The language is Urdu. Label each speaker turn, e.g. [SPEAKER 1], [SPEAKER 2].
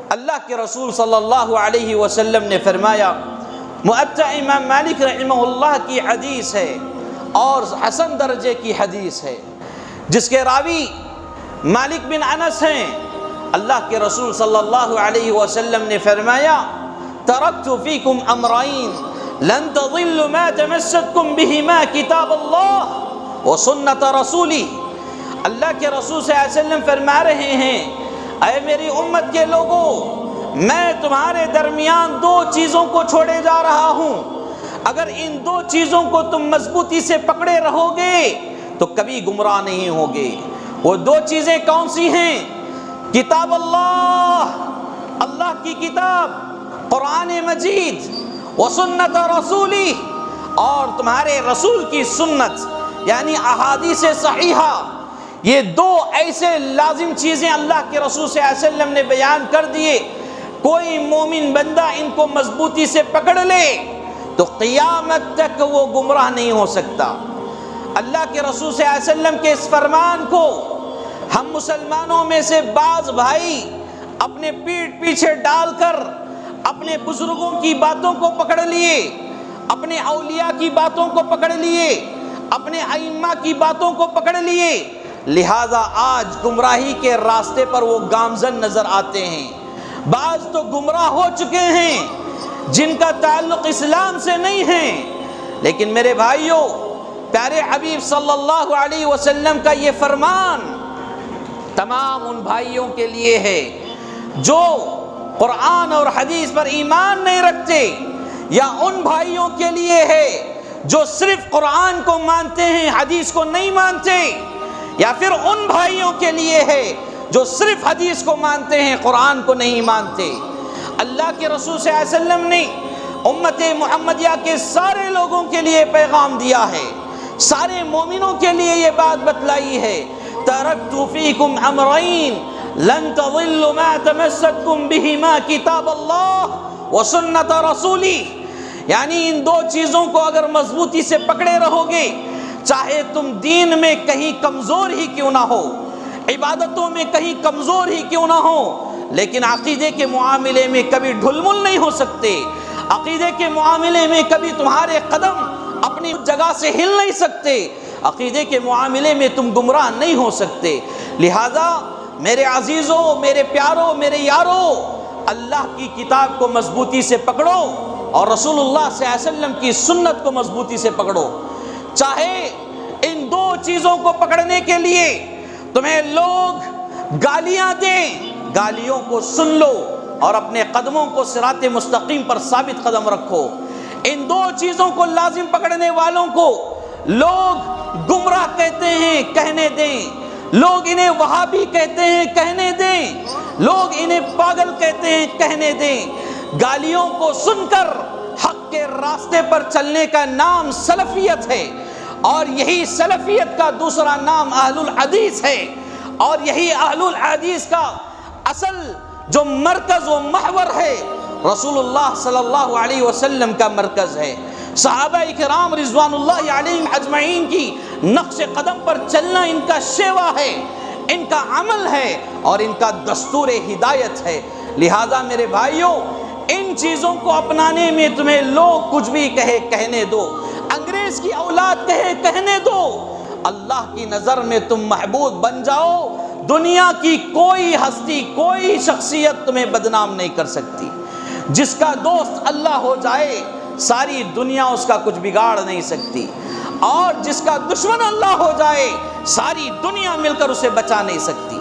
[SPEAKER 1] اللہ کے رسول صلی اللہ علیہ وسلم نے فرمایا، موطأ امام مالک رحمہ اللہ کی حدیث ہے اور حسن درجے کی حدیث ہے، جس کے راوی مالک بن انس ہیں۔ اللہ کے رسول صلی اللہ علیہ وسلم نے فرمایا، ترکت فیکم امرین لن تضلوا ما تمسکتم بہما کتاب اللہ وسنت رسولہ۔ اللہ کے رسول صلی اللہ علیہ وسلم فرما رہے ہیں، اے میری امت کے لوگوں، میں تمہارے درمیان دو چیزوں کو چھوڑے جا رہا ہوں، اگر ان دو چیزوں کو تم مضبوطی سے پکڑے رہو گے تو کبھی گمراہ نہیں ہوگے۔ وہ دو چیزیں کون سی ہیں؟ کتاب اللہ، اللہ کی کتاب قرآن مجید، وسنت رسولی، اور تمہارے رسول کی سنت یعنی احادیث صحیحہ۔ یہ دو ایسے لازم چیزیں اللہ کے رسول صلی اللہ علیہ وسلم نے بیان کر دیے، کوئی مومن بندہ ان کو مضبوطی سے پکڑ لے تو قیامت تک وہ گمراہ نہیں ہو سکتا۔ اللہ کے رسول صلی اللہ علیہ وسلم کے اس فرمان کو ہم مسلمانوں میں سے بعض بھائی اپنے پیٹھ پیچھے ڈال کر اپنے بزرگوں کی باتوں کو پکڑ لیے، اپنے اولیاء کی باتوں کو پکڑ لیے، اپنے ائمہ کی باتوں کو پکڑ لیے، لہذا آج گمراہی کے راستے پر وہ گامزن نظر آتے ہیں۔ بعض تو گمراہ ہو چکے ہیں جن کا تعلق اسلام سے نہیں ہے۔ لیکن میرے بھائیوں، پیارے حبیب صلی اللہ علیہ وسلم کا یہ فرمان تمام ان بھائیوں کے لیے ہے جو قرآن اور حدیث پر ایمان نہیں رکھتے، یا ان بھائیوں کے لیے ہے جو صرف قرآن کو مانتے ہیں حدیث کو نہیں مانتے، یا پھر ان بھائیوں کے لیے ہے جو صرف حدیث کو مانتے ہیں قرآن کو نہیں مانتے۔ اللہ کے رسول صلی اللہ علیہ وسلم نے امت محمدیہ کے سارے لوگوں کے لیے پیغام دیا ہے، سارے مومنوں کے لیے یہ بات بتلائی ہے، ترکت فیکم امرین لن تضلوا ما تمسکتم بہما کتاب اللہ وسنت رسولی، یعنی ان دو چیزوں کو اگر مضبوطی سے پکڑے رہو گے، چاہے تم دین میں کہیں کمزور ہی کیوں نہ ہو، عبادتوں میں کہیں کمزور ہی کیوں نہ ہو، لیکن عقیدے کے معاملے میں کبھی ڈھلمل نہیں ہو سکتے، عقیدے کے معاملے میں کبھی تمہارے قدم اپنی جگہ سے ہل نہیں سکتے، عقیدے کے معاملے میں تم گمراہ نہیں ہو سکتے۔ لہذا میرے عزیزوں، میرے پیاروں، میرے یاروں، اللہ کی کتاب کو مضبوطی سے پکڑو اور رسول اللہ صلی اللہ علیہ وسلم کی سنت کو مضبوطی سے پکڑو۔ چاہے ان دو چیزوں کو پکڑنے کے لیے تمہیں لوگ گالیاں دیں، گالیوں کو سن لو اور اپنے قدموں کو صراط مستقیم پر ثابت قدم رکھو۔ ان دو چیزوں کو لازم پکڑنے والوں کو لوگ گمراہ کہتے ہیں، کہنے دیں، لوگ انہیں وہابی کہتے ہیں، کہنے دیں، لوگ انہیں پاگل کہتے ہیں، کہنے دیں۔ گالیوں کو سن کر حق کے راستے پر چلنے کا نام سلفیت ہے، اور یہی سلفیت کا دوسرا نام اہل الحدیث ہے، اور یہی اہل الحدیث کا اصل جو مرکز و محور ہے رسول اللہ صلی اللہ علیہ وسلم کا مرکز ہے۔ صحابہ اکرام رضوان اللہ علیہم اجمعین کی نقش قدم پر چلنا ان کا شیوا ہے، ان کا عمل ہے اور ان کا دستور ہدایت ہے۔ لہذا میرے بھائیوں، ان چیزوں کو اپنانے میں تمہیں لوگ کچھ بھی کہے کہنے دو، انگریز کی اولاد کہے کہنے دو، اللہ کی نظر میں تم محبوب بن جاؤ، دنیا کی کوئی ہستی، کوئی شخصیت تمہیں بدنام نہیں کر سکتی۔ جس کا دوست اللہ ہو جائے ساری دنیا اس کا کچھ بگاڑ نہیں سکتی، اور جس کا دشمن اللہ ہو جائے ساری دنیا مل کر اسے بچا نہیں سکتی۔